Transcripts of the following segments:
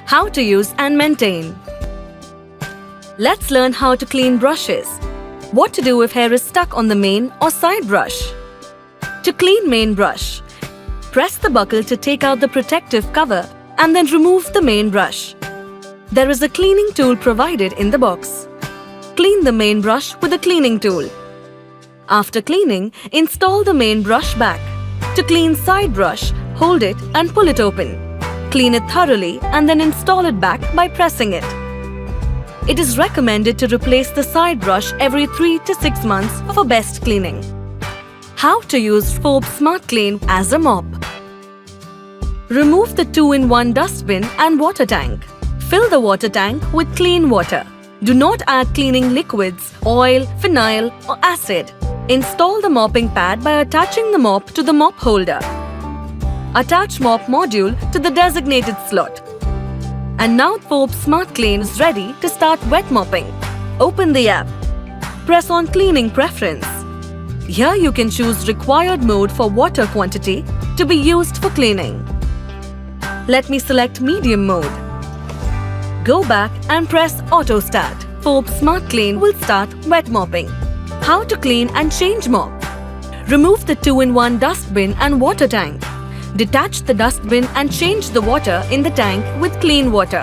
How to use and maintain. Let's learn how to clean brushes. What to do if hair is stuck on the main or side brush. To clean main brush, press the buckle to take out the protective cover and then remove the main brush. There is a cleaning tool provided in the box. Clean the main brush with a cleaning tool. After cleaning, install the main brush back. To clean side brush, hold it and pull it open. Clean it thoroughly and then install it back by pressing it. It is recommended to replace the side brush every 3 to 6 months for best cleaning. How to use Forbes SmartClean as a mop. Remove the 2-in-1 dustbin and water tank. Fill the water tank with clean water. Do not add cleaning liquids, oil, phenyl or acid. Install the mopping pad by attaching the mop to the mop holder. Attach mop module to the designated slot. And now Forbes SmartClean is ready to start wet mopping. Open the app. Press on Cleaning Preference. Here you can choose required mode for water quantity to be used for cleaning. Let me select Medium mode. Go back and press Auto Start. Forbes SmartClean will start wet mopping. How to clean and change mop. Remove the 2-in-1 dustbin and water tank. Detach the dustbin and change the water in the tank with clean water.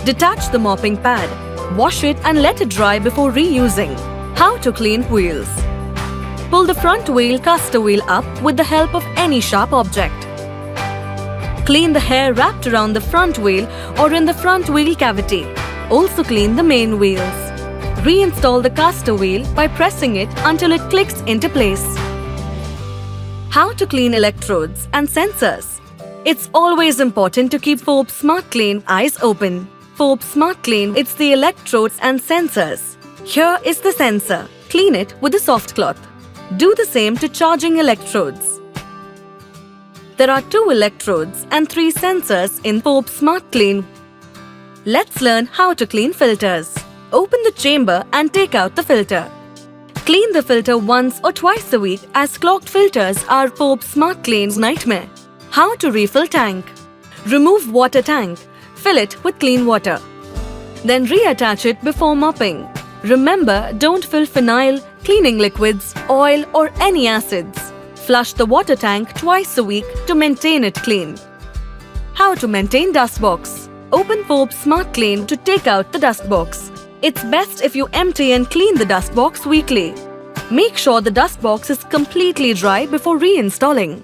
Detach the mopping pad. Wash it and let it dry before reusing. How to clean wheels. Pull the front wheel caster wheel up with the help of any sharp object. Clean the hair wrapped around the front wheel or in the front wheel cavity. Also clean the main wheels. Reinstall the caster wheel by pressing it until it clicks into place. How to clean electrodes and sensors. It's always important to keep Forbes SmartClean eyes open. Forbes SmartClean, it's the electrodes and sensors. Here is the sensor. Clean it with a soft cloth. Do the same to charging electrodes. There are 2 electrodes and 3 sensors in Forbes SmartClean. Let's learn how to clean filters. Open the chamber and take out the filter. Clean the filter once or twice a week as clogged filters are Forbes SmartClean's nightmare. How to refill tank. Remove water tank. Fill it with clean water. Then reattach it before mopping. Remember, don't fill phenyl, cleaning liquids, oil or any acids. Flush the water tank twice a week to maintain it clean. How to maintain dustbox. Open Forbes SmartClean to take out the dustbox. It's best if you empty and clean the dustbox weekly. Make sure the dustbox is completely dry before reinstalling.